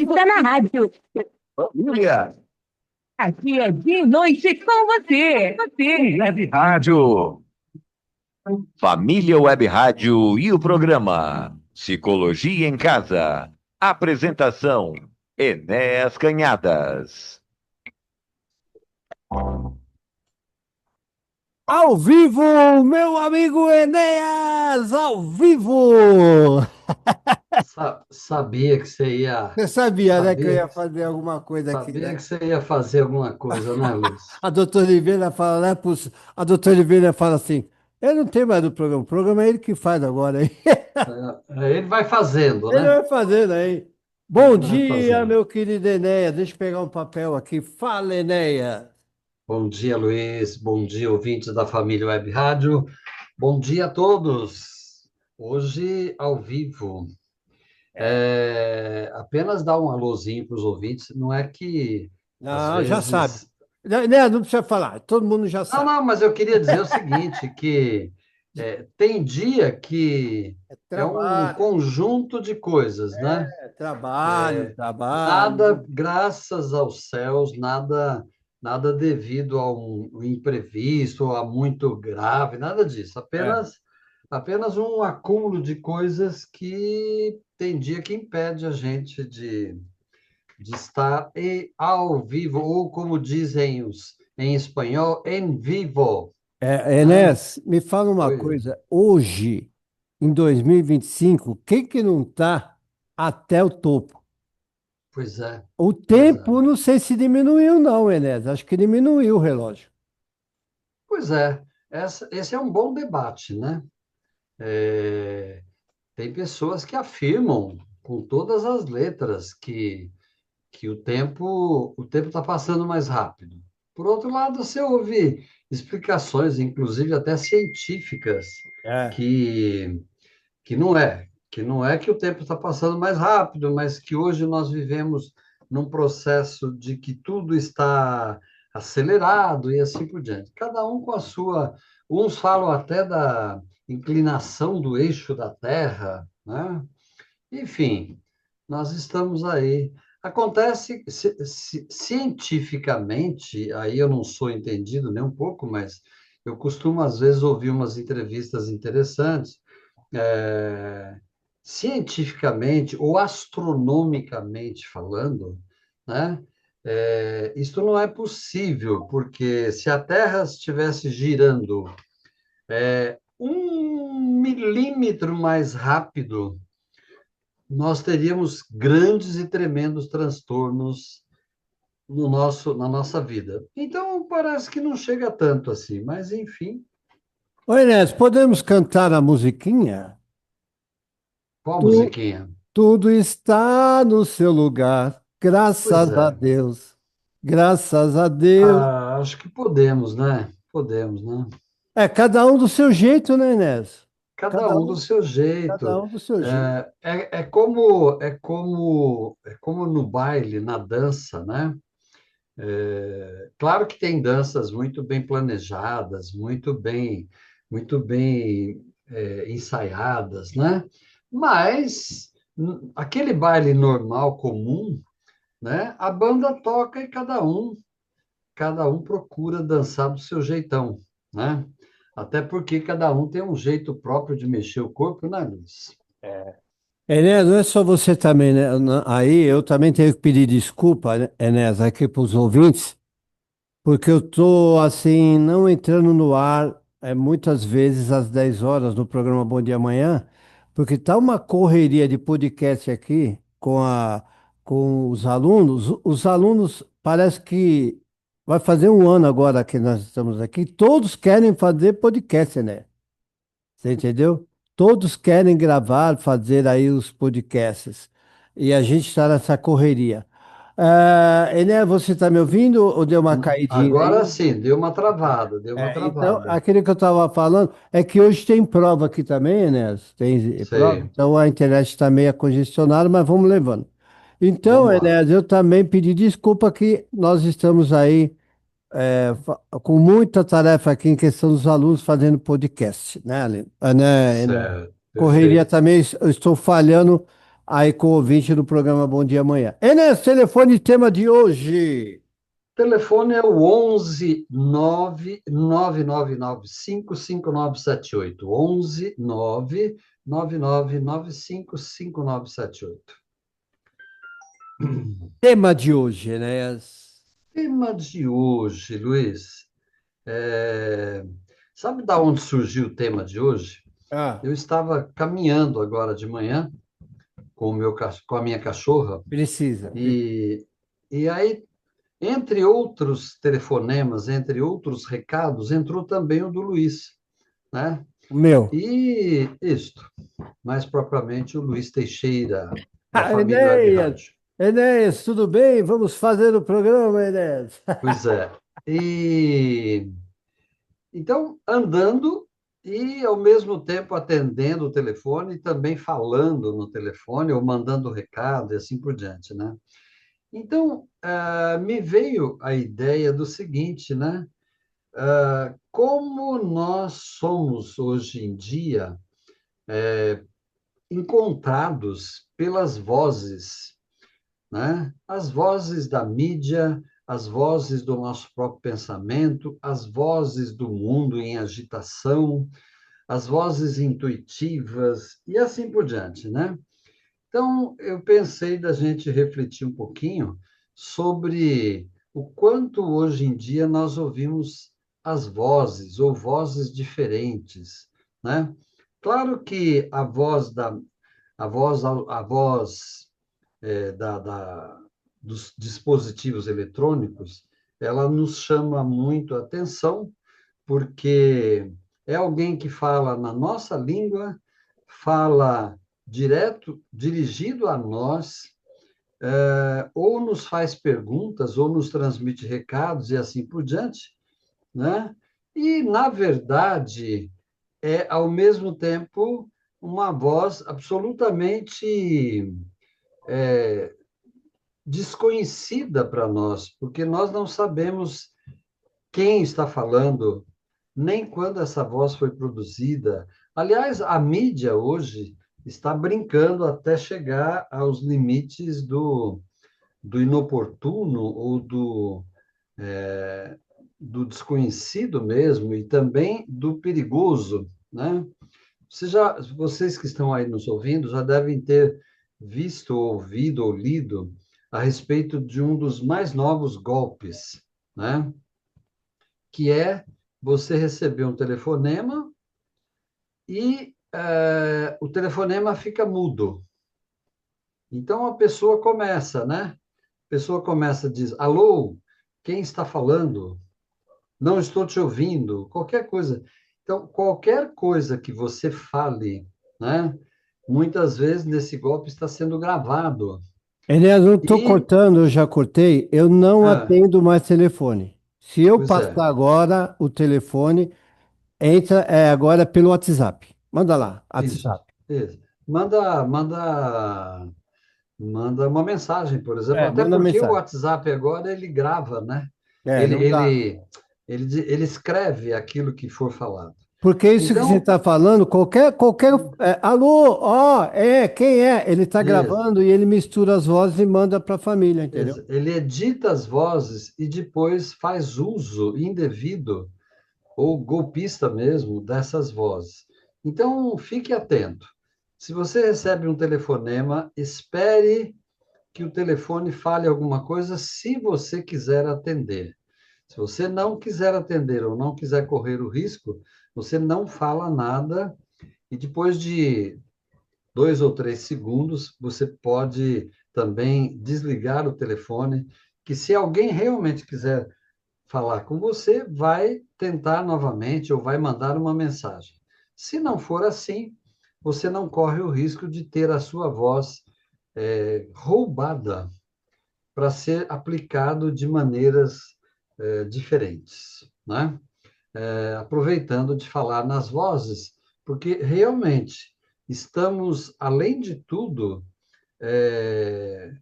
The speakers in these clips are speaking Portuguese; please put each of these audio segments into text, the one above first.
está na rádio. Família, Aqui é de noite com você. Web Rádio. Família Web Rádio e o programa Psicologia em Casa. Apresentação: Enéas Canhadas. Ao vivo, meu amigo Enéas, ao vivo! Sabia que você ia. Você sabia, né, que eu Sabia, ia fazer alguma coisa aqui, sabia né? que você ia fazer alguma coisa, né, Luiz? A doutora Oliveira fala, né, a doutora Oliveira fala assim, eu não tenho mais do programa, o programa é ele que faz agora, hein? Ele vai fazendo, Ele né? vai fazendo aí. Bom Ele vai dia, fazendo. meu querido Enéas, deixa eu pegar um papel aqui. Fala, Enéas. Bom dia, Luiz. Bom dia, ouvintes da família Web Rádio. Bom dia a todos. Hoje, ao vivo. Apenas dar um alôzinho para os ouvintes. Não é que, às Não, já sabe. vezes. Né, não precisa falar, todo mundo já Não, sabe. não, mas eu queria dizer o seguinte, que tem dia que É é um trabalho, conjunto de coisas, né? Nada, trabalho. graças aos céus, nada devido a um imprevisto, a muito grave, nada disso. É. Apenas um acúmulo de coisas que tem dia que impede a gente de estar ao vivo, ou como dizem em espanhol, em vivo, né? Enes, me fala uma Oi. coisa. Hoje, em 2025, quem que não está até o topo? Pois é, O pois é. tempo, não sei se diminuiu, não, Enes. Acho que diminuiu o relógio. Pois é, esse é um bom debate, né? Tem pessoas que afirmam com todas as letras que o tempo está passando mais rápido. Por outro lado, você ouve explicações, inclusive até científicas, É. que, que não é que o tempo está passando mais rápido, mas que hoje nós vivemos num processo de que tudo está acelerado e assim por diante. Cada um com a sua. Uns falam até da inclinação do eixo da Terra, né? Enfim, nós estamos aí. Acontece, cientificamente, aí eu não sou entendido nem um pouco, mas eu costumo, às vezes, ouvir umas entrevistas interessantes. É, cientificamente ou astronomicamente falando, né? Isto não é possível, porque se a Terra estivesse girando 1 milímetro mais rápido, nós teríamos grandes e tremendos transtornos na nossa vida. Então, parece que não chega tanto assim, mas enfim, Ô, Enes, podemos cantar a musiquinha? qual Tu- musiquinha? Tudo está no seu lugar, Pois graças a é. Deus. Graças a Deus. Ah, acho que podemos, né? Podemos, né? É, cada um do seu jeito, né, Enes? Cada Cada um do um, seu cada jeito. um do seu jeito. É como no baile, na dança, né? Claro que tem danças muito bem planejadas, muito bem ensaiadas, né? Mas aquele baile normal, comum, né? A banda toca e cada um procura dançar do seu jeitão, né? Até porque cada um tem um jeito próprio de mexer o corpo, né, Luiz? Enéas, não é só você também, né? Aí eu também tenho que pedir desculpa, né, Enéas, aqui para os ouvintes, porque eu tô assim, não entrando no ar muitas vezes às 10 horas no programa Bom Dia Amanhã, porque tá uma correria de podcast aqui com os alunos. Os alunos parece que vai fazer um ano agora que nós estamos aqui, todos querem fazer podcast, né? Você entendeu? Todos querem gravar, fazer aí os podcasts. E a gente está nessa correria. Ené, você está me ouvindo ou deu uma caidinha Agora aí? sim, deu uma travada, deu uma Então, travada. aquele que eu estava falando é que hoje tem prova aqui também, Enéas. Tem prova, Sei. então a internet está meio congestionada, mas vamos levando. Então, Vamos lá. Enéas, eu também pedi desculpa que nós estamos aí com muita tarefa aqui em questão dos alunos fazendo podcast, né, Enéas? Certo, Correria perfeito. também, eu estou falhando aí com o ouvinte do programa Bom Dia Amanhã. Enes, telefone tema de hoje. Telefone é o 11 99995 5978. 11 99995 5978. Tema de hoje, Enéas. Tema de hoje, Luiz. É, Sabe da onde surgiu o tema de hoje? Ah, Eu estava caminhando agora de manhã com com a minha cachorra precisa. e, e aí, entre outros telefonemas, entre outros recados, entrou também o do Luiz, né? O meu. E isto, mais propriamente o Luiz Teixeira, da Ah, família Web Enéas, Rádio. Enéas, tudo bem? Vamos fazer o programa, Enéas. Pois é. E então, andando e, ao mesmo tempo, atendendo o telefone e também falando no telefone ou mandando recado e assim por diante, né? Então, me veio a ideia do seguinte, né? Como nós somos, hoje em dia, encontrados pelas vozes, né? As vozes da mídia, as vozes do nosso próprio pensamento, as vozes do mundo em agitação, as vozes intuitivas e assim por diante, né? Então, eu pensei da gente refletir um pouquinho sobre o quanto hoje em dia nós ouvimos as vozes ou vozes diferentes, né? Claro que a voz dos dispositivos eletrônicos, ela nos chama muito a atenção, porque é alguém que fala na nossa língua, fala direto, dirigido a nós, ou nos faz perguntas, ou nos transmite recados e assim por diante, né? E, na verdade, é, ao mesmo tempo, uma voz absolutamente desconhecida para nós, porque nós não sabemos quem está falando, nem quando essa voz foi produzida. Aliás, a mídia hoje está brincando até chegar aos limites do inoportuno ou do desconhecido mesmo e também do perigoso, né? Vocês que estão aí nos ouvindo já devem ter visto, ouvido ou lido a respeito de um dos mais novos golpes, né? Que é você receber um telefonema e o telefonema fica mudo. Então a pessoa começa, né? A pessoa começa, diz: alô, quem está falando? Não estou te ouvindo, qualquer coisa. Então, qualquer coisa que você fale, né? Muitas vezes nesse golpe está sendo gravado. Enéas, eu estou E, cortando, eu já cortei, eu não ah, atendo mais telefone. Se eu pois é, passar agora o telefone, entra agora pelo WhatsApp. Manda lá, isso, WhatsApp. isso. Manda uma mensagem, por exemplo, É, até manda porque o mensagem. WhatsApp agora ele grava, né? É, Ele, não dá. ele, ele escreve aquilo que for falado. Porque isso que você Então, está falando, alô, ó, quem é? Ele está isso, gravando e ele mistura as vozes e manda para a família, entendeu? ele edita as vozes e depois faz uso indevido ou golpista mesmo dessas vozes. Então, fique atento. Se você recebe um telefonema, espere que o telefone fale alguma coisa se você quiser atender. Se você não quiser atender ou não quiser correr o risco, você não fala nada e depois de 2 ou 3 segundos você pode também desligar o telefone, que se alguém realmente quiser falar com você, vai tentar novamente ou vai mandar uma mensagem. Se não for assim, você não corre o risco de ter a sua voz roubada para ser aplicado de maneiras diferentes, né? Aproveitando de falar nas vozes, porque realmente estamos, além de tudo, é,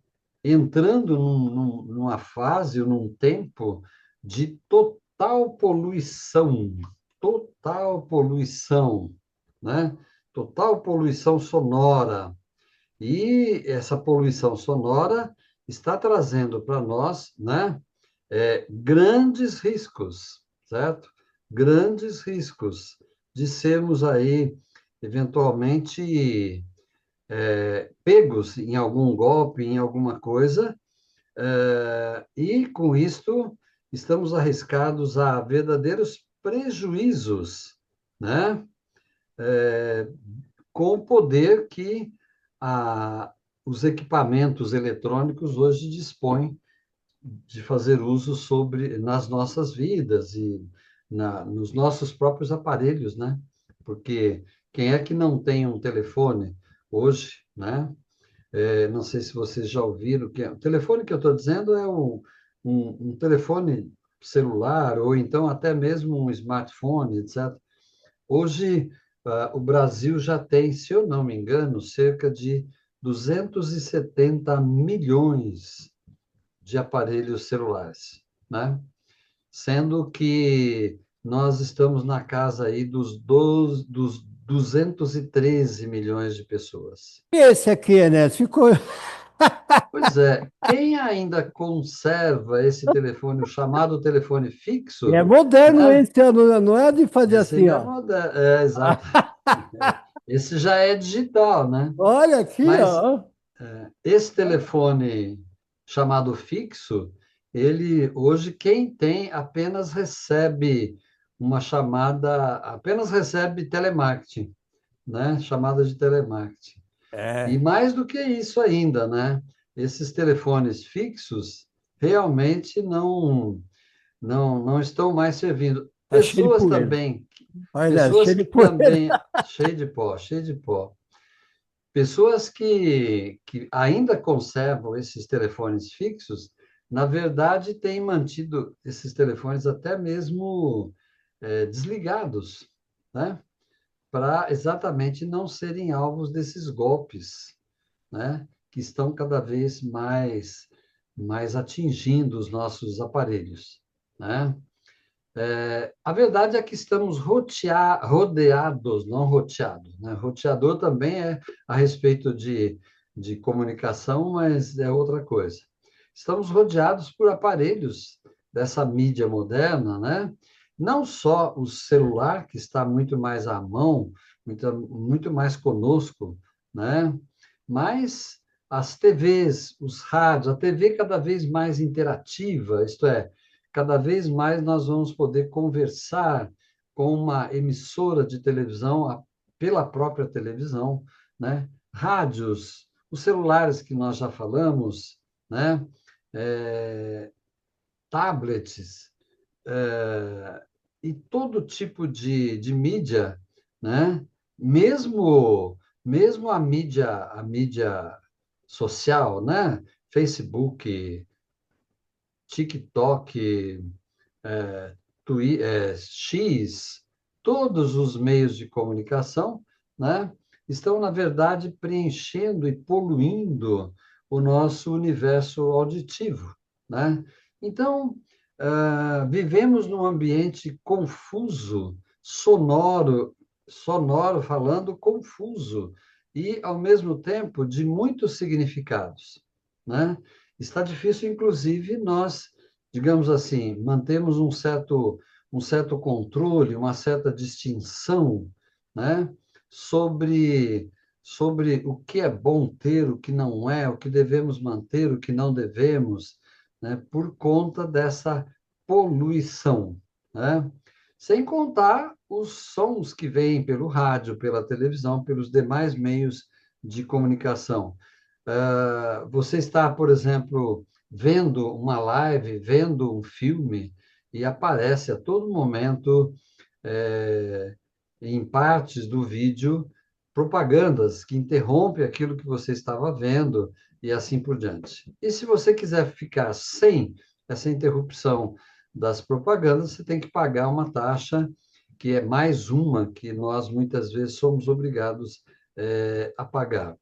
entrando numa fase, num tempo de total poluição, né? Total poluição sonora. E essa poluição sonora está trazendo para nós, né, grandes riscos, certo? Grandes riscos de sermos aí, eventualmente, pegos em algum golpe, em alguma coisa, e com isto estamos arriscados a verdadeiros prejuízos, né? Com o poder que a, os equipamentos eletrônicos hoje dispõem de fazer uso nas nossas vidas e nos nossos próprios aparelhos, né? Porque quem é que não tem um telefone hoje, né? Não sei se vocês já ouviram que o telefone que eu estou dizendo é um telefone celular ou então até mesmo um smartphone, etc. Hoje, o Brasil já tem, se eu não me engano, cerca de 270 milhões de aparelhos celulares, né? Sendo que nós estamos na casa aí dos 213 milhões de pessoas. E esse aqui, Enéas, ficou. Pois é, quem ainda conserva esse telefone, o chamado telefone E fixo, é moderno né? esse ano, não é de fazer Esse assim, ainda é ó. moderno, exato. Esse já é digital, né? Olha aqui, Mas ó. esse telefone chamado fixo, ele hoje quem tem apenas recebe uma chamada, apenas recebe telemarketing, né? Chamada de telemarketing. E É, mais do que isso ainda, né? Esses telefones fixos realmente não estão mais servindo. tá cheio de Pessoas poeira. também, Olha, Enéas, pessoas cheio de que poeira. também cheio de pó, cheio de pó. Pessoas que ainda conservam esses telefones fixos, na verdade, têm mantido esses telefones até mesmo desligados, né? Para exatamente não serem alvos desses golpes, né? Que estão cada vez mais atingindo os nossos aparelhos, né? A verdade é que estamos rodeados, não roteados, né? Roteador também é a respeito de comunicação, mas é outra coisa. Estamos rodeados por aparelhos dessa mídia moderna, né? Não só o celular, que está muito mais à mão, muito mais conosco, né? Mas as TVs, os rádios, a TV cada vez mais interativa, isto é, cada vez mais nós vamos poder conversar com uma emissora de televisão pela própria televisão, né? Rádios, os celulares que nós já falamos, né? É, tablets, e todo tipo de mídia, né? Mesmo a mídia social, né? Facebook, TikTok, X, todos os meios de comunicação, né, estão, na verdade, preenchendo e poluindo o nosso universo auditivo, né? Então, vivemos num ambiente confuso, sonoro falando confuso, e, ao mesmo tempo, de muitos significados, né? Está difícil, inclusive, nós digamos assim, mantemos um certo controle, uma certa distinção, né, sobre o que é bom ter, o que não é, o que devemos manter, o que não devemos, né, por conta dessa poluição, né? Sem contar os sons que vêm pelo rádio, pela televisão, pelos demais meios de comunicação. Você está, por exemplo, vendo uma live, vendo um filme, e aparece a todo momento, eh, em partes do vídeo, propagandas que interrompem aquilo que você estava vendo, e assim por diante. E se você quiser ficar sem essa interrupção das propagandas, você tem que pagar uma taxa, que é mais uma que nós muitas vezes somos obrigados, a pagar.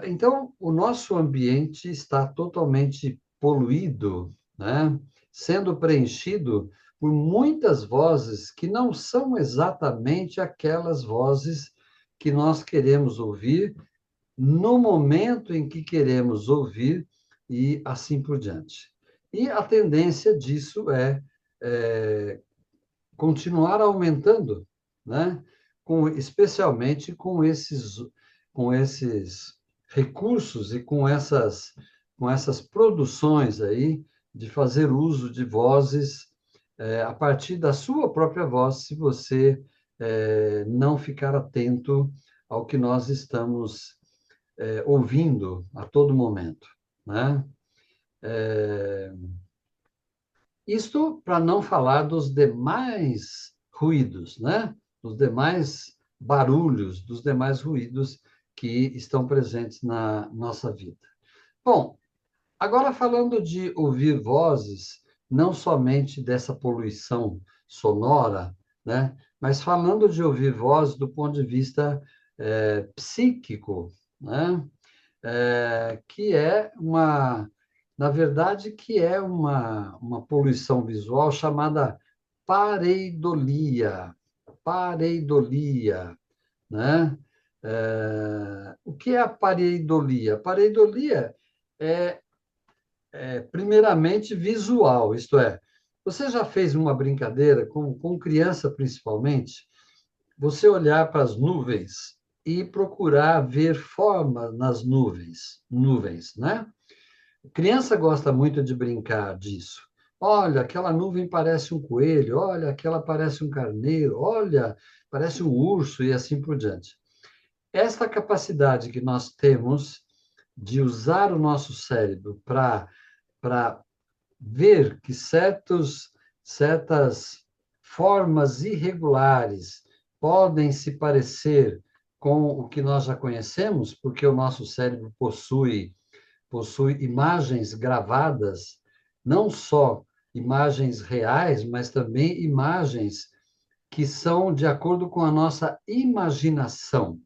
Então, o nosso ambiente está totalmente poluído, né? Sendo preenchido por muitas vozes que não são exatamente aquelas vozes que nós queremos ouvir no momento em que queremos ouvir e assim por diante. E a tendência disso é continuar aumentando, né? Especialmente com esses recursos e com essas produções aí de fazer uso de vozes a partir da sua própria voz, se você não ficar atento ao que nós estamos ouvindo a todo momento, né? É, Isto para não falar dos demais ruídos, né? Dos demais barulhos, dos demais ruídos que estão presentes na nossa vida. Bom, agora falando de ouvir vozes, não somente dessa poluição sonora, né? Mas falando de ouvir vozes do ponto de vista psíquico, né? Que é na verdade, que é uma poluição visual chamada pareidolia. Pareidolia, né? O que é a pareidolia? A pareidolia é, primeiramente, visual, isto é, você já fez uma brincadeira, com criança principalmente, você olhar para as nuvens e procurar ver formas nas nuvens, né? Criança gosta muito de brincar disso. Olha, aquela nuvem parece um coelho, olha, aquela parece um carneiro, olha, parece um urso e assim por diante. Esta capacidade que nós temos de usar o nosso cérebro para ver que certas formas irregulares podem se parecer com o que nós já conhecemos, porque o nosso cérebro possui imagens gravadas, não só imagens reais, mas também imagens que são de acordo com a nossa imaginação,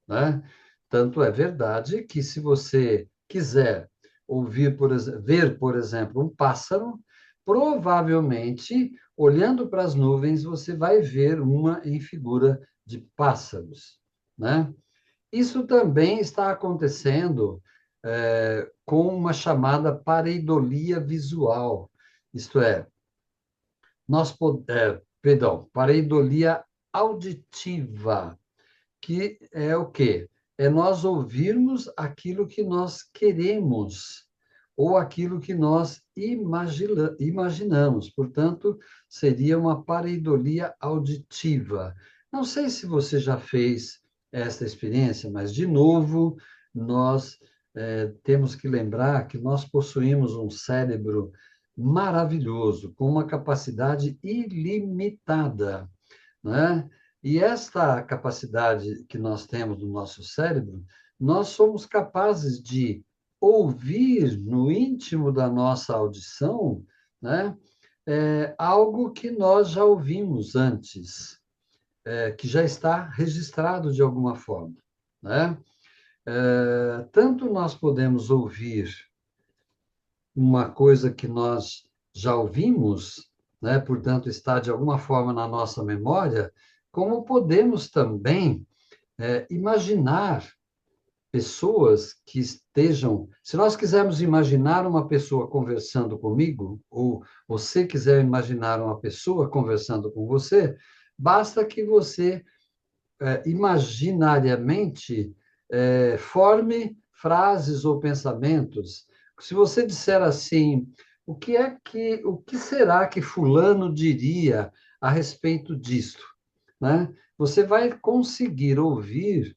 né? Tanto é verdade que se você quiser ver, por exemplo, um pássaro, provavelmente, olhando para as nuvens, você vai ver uma em figura de pássaros, né? Isso também está acontecendo com uma chamada pareidolia visual, isto é, perdão, pareidolia auditiva, que é o quê? É nós ouvirmos aquilo que nós queremos ou aquilo que nós imaginamos. Portanto, seria uma pareidolia auditiva. Não sei se você já fez esta experiência, mas, de novo, nós temos que lembrar que nós possuímos um cérebro maravilhoso, com uma capacidade ilimitada, né? E esta capacidade que nós temos no nosso cérebro, nós somos capazes de ouvir no íntimo da nossa audição, né? Algo que nós já ouvimos antes, que já está registrado de alguma forma, né? Tanto nós podemos ouvir uma coisa que nós já ouvimos, né? Portanto, está de alguma forma na nossa memória, como podemos também imaginar pessoas que estejam. Se nós quisermos imaginar uma pessoa conversando comigo, ou você quiser imaginar uma pessoa conversando com você, basta que você imaginariamente forme frases ou pensamentos. Se você disser assim, o que será que fulano diria a respeito disto, né? Você vai conseguir ouvir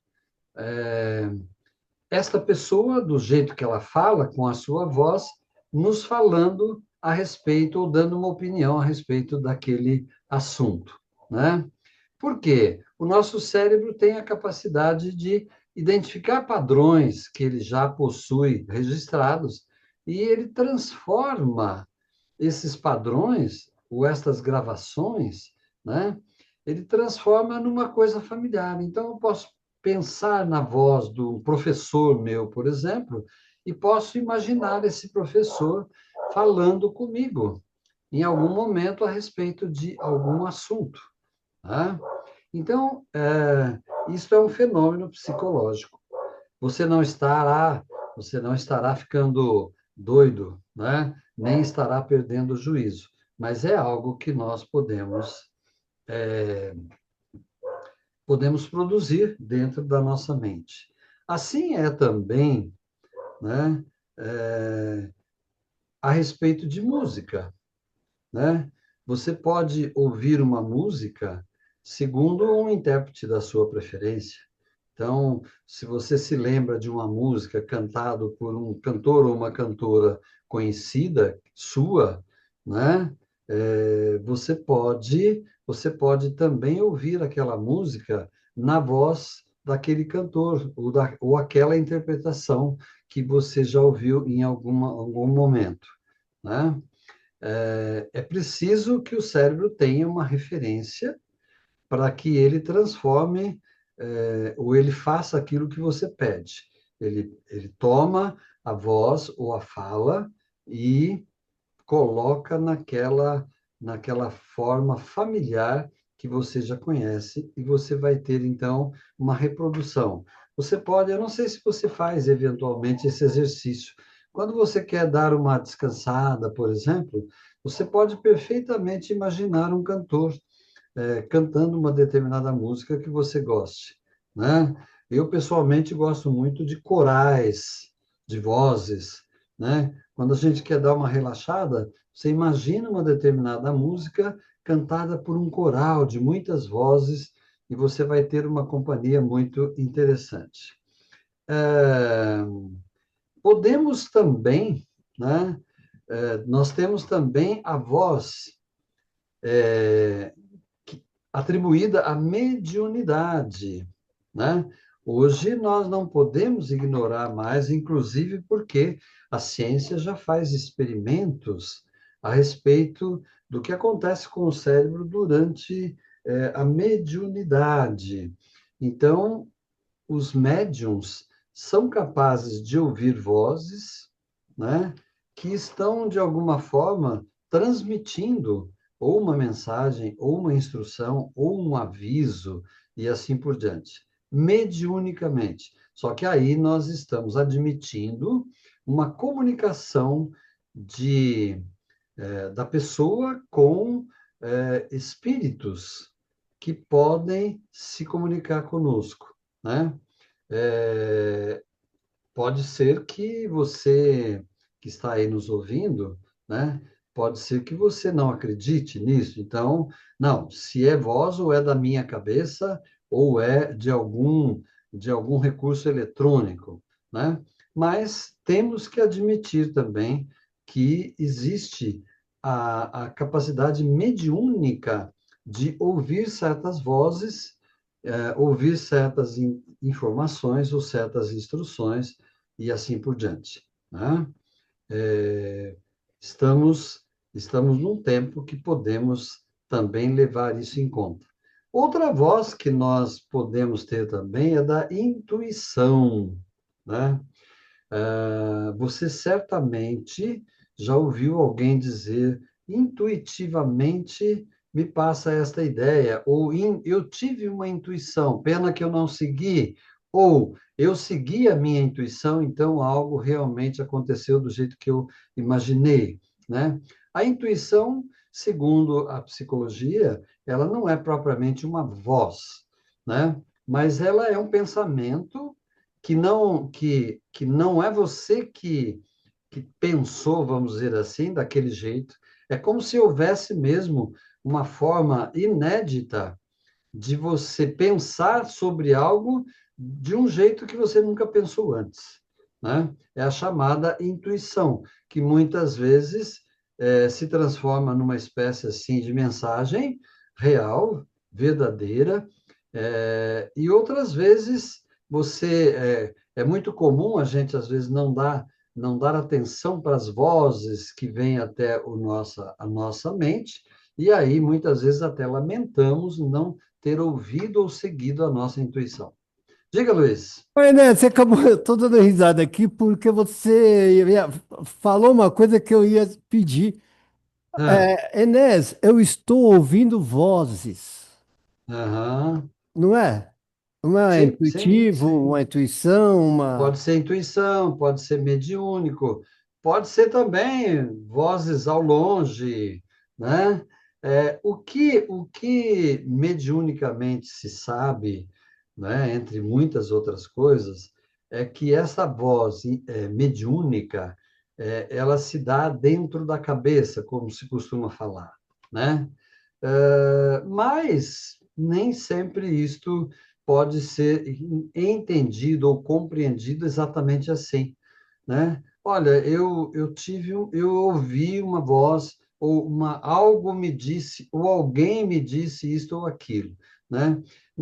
esta pessoa do jeito que ela fala, com a sua voz, nos falando a respeito ou dando uma opinião a respeito daquele assunto, né? Por quê? O nosso cérebro tem a capacidade de identificar padrões que ele já possui registrados e ele transforma esses padrões ou estas gravações, né? Ele transforma numa coisa familiar. Então, eu posso pensar na voz do professor meu, por exemplo, e posso imaginar esse professor falando comigo em algum momento a respeito de algum assunto, tá? Então, isso é um fenômeno psicológico. você não estará, você não estará ficando doido, né? Nem estará perdendo o juízo. Mas é algo que nós podemos produzir dentro da nossa mente. Assim é também, né, é, a respeito de música, né? Você pode ouvir uma música segundo um intérprete da sua preferência. Então, se você se lembra de uma música cantada por um cantor ou uma cantora conhecida sua, né? Você pode também ouvir aquela música na voz daquele cantor ou aquela interpretação que você já ouviu em algum momento, né? É preciso que o cérebro tenha uma referência para que ele transforme, ou ele faça aquilo que você pede. Ele toma a voz ou a fala e coloca naquela forma familiar que você já conhece, e você vai ter, então, uma reprodução. Você pode, eu não sei se você faz eventualmente esse exercício. Quando você quer dar uma descansada, por exemplo, você pode perfeitamente imaginar um cantor cantando uma determinada música que você goste, né? Eu, pessoalmente, gosto muito de corais, de vozes, né? Quando a gente quer dar uma relaxada, você imagina uma determinada música cantada por um coral de muitas vozes e você vai ter uma companhia muito interessante. É, podemos também, né? Nós temos também a voz atribuída à mediunidade, né? Hoje nós não podemos ignorar mais, inclusive porque a ciência já faz experimentos a respeito do que acontece com o cérebro durante a mediunidade. Então, os médiums são capazes de ouvir vozes, né, que estão, de alguma forma, transmitindo ou uma mensagem, ou uma instrução, ou um aviso, e assim por diante, mediunicamente. Só que aí nós estamos admitindo uma comunicação da pessoa com espíritos que podem se comunicar conosco, né? É, pode ser que você que está aí nos ouvindo, né? Pode ser que você não acredite nisso. Então, não, se é voz ou é da minha cabeça ou é de algum recurso eletrônico, né? Mas temos que admitir também que existe a capacidade mediúnica de ouvir certas vozes, ouvir certas informações ou certas instruções e assim por diante, né? É, estamos, estamos num tempo que podemos também levar isso em conta. Outra voz que nós podemos ter também é da intuição, né? Você certamente já ouviu alguém dizer intuitivamente me passa esta ideia, ou eu tive uma intuição, pena que eu não segui, ou eu segui a minha intuição, então algo realmente aconteceu do jeito que eu imaginei, né? A intuição, segundo a psicologia, ela não é propriamente uma voz, né? Mas ela é um pensamento que não é você que pensou, vamos dizer assim, daquele jeito. É como se houvesse mesmo uma forma inédita de você pensar sobre algo de um jeito que você nunca pensou antes, né? É a chamada intuição, que muitas vezes se transforma numa espécie assim de mensagem real, verdadeira, e outras vezes é muito comum a gente às vezes não dar atenção para as vozes que vêm até a nossa mente, e aí muitas vezes até lamentamos não ter ouvido ou seguido a nossa intuição. Diga, Luiz. Oi, né, você acabou, eu tô dando risada aqui porque você falou uma coisa que eu ia pedir. Ah, Enes, eu estou ouvindo vozes, aham, não é? Uma Sim, sim, intuitivo, sim. uma intuição, Pode uma. ser intuição, pode ser mediúnico, pode ser também vozes ao longe, né? O que mediunicamente se sabe, né, entre muitas outras coisas, é que essa voz mediúnica, ela se dá dentro da cabeça, como se costuma falar, né? Mas nem sempre isto pode ser entendido ou compreendido exatamente assim, né? Olha, eu ouvi uma voz ou algo me disse ou alguém me disse isto ou aquilo, né?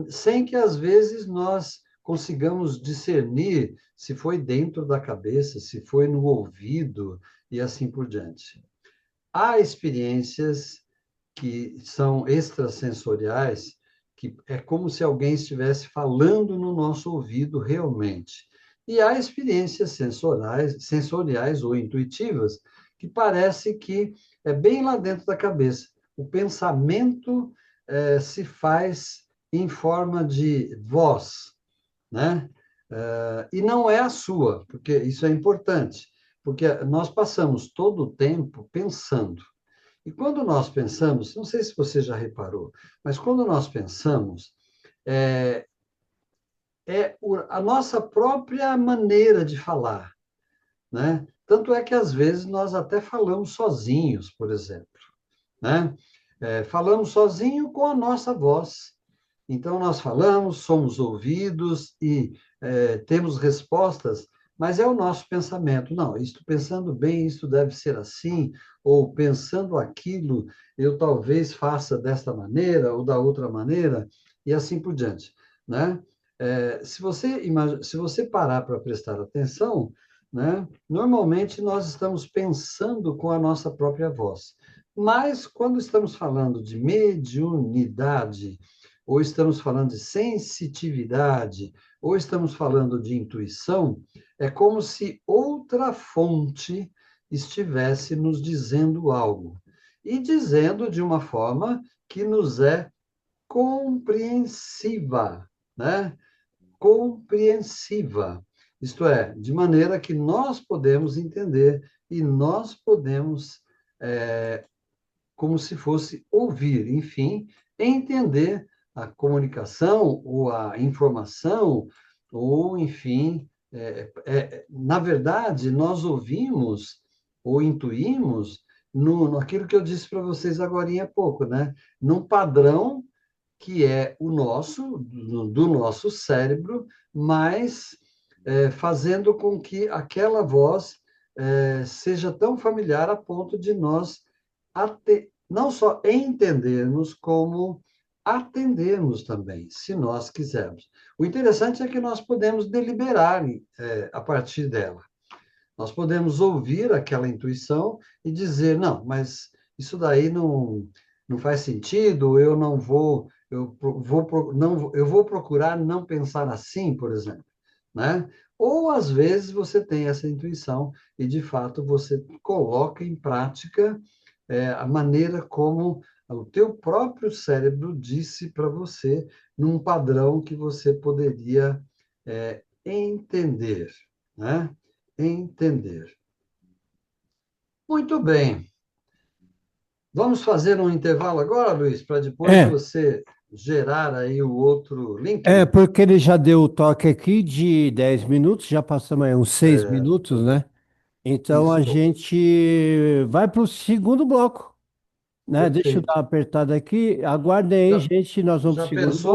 Sem que às vezes nós consigamos discernir se foi dentro da cabeça, se foi no ouvido e assim por diante. Há experiências que são extrasensoriais, que é como se alguém estivesse falando no nosso ouvido realmente. E há experiências sensoriais ou intuitivas, que parece que é bem lá dentro da cabeça. O pensamento se faz em forma de voz, né? E não é a sua, porque isso é importante, porque nós passamos todo o tempo pensando. E quando nós pensamos, não sei se você já reparou, mas quando nós pensamos, é, a nossa própria maneira de falar, né? Tanto é que às vezes nós até falamos sozinhos, por exemplo, né? Falamos sozinho com a nossa voz. Então, nós falamos, somos ouvidos e temos respostas, mas é o nosso pensamento. Não, isto pensando bem, isto deve ser assim, ou pensando aquilo, eu talvez faça desta maneira ou da outra maneira, e assim por diante, né? Se você parar para prestar atenção, né, normalmente nós estamos pensando com a nossa própria voz. Mas quando estamos falando de mediunidade, ou estamos falando de sensitividade, ou estamos falando de intuição, é como se outra fonte estivesse nos dizendo algo. E dizendo de uma forma que nos é compreensiva, né? Compreensiva. Isto é, de maneira que nós podemos entender e nós podemos, como se fosse ouvir, enfim, entender a comunicação ou a informação, ou, enfim, na verdade, nós ouvimos ou intuímos naquilo que eu disse para vocês agora há pouco, né? Num padrão que é o nosso, do nosso cérebro, mas fazendo com que aquela voz seja tão familiar a ponto de nós não só entendermos, como atendermos também, se nós quisermos. O interessante é que nós podemos deliberar a partir dela. Nós podemos ouvir aquela intuição e dizer, não, mas isso daí não faz sentido, eu não vou, eu vou procurar não pensar assim, por exemplo, né? Ou às vezes você tem essa intuição e de fato você coloca em prática a maneira como o teu próprio cérebro disse para você num padrão que você poderia entender, né? Entender. Muito bem. Vamos fazer um intervalo agora, Luiz, para depois É, você gerar aí o outro é link? porque ele já deu o toque aqui de 10 minutos, já passamos aí uns 6 minutos, Certo. né? Então a Isso. gente vai para o segundo bloco, né? Deixa eu dar Perfeito. uma apertada aqui. Aguardem aí, Já, gente, nós vamos para já o segundo pensou bloco.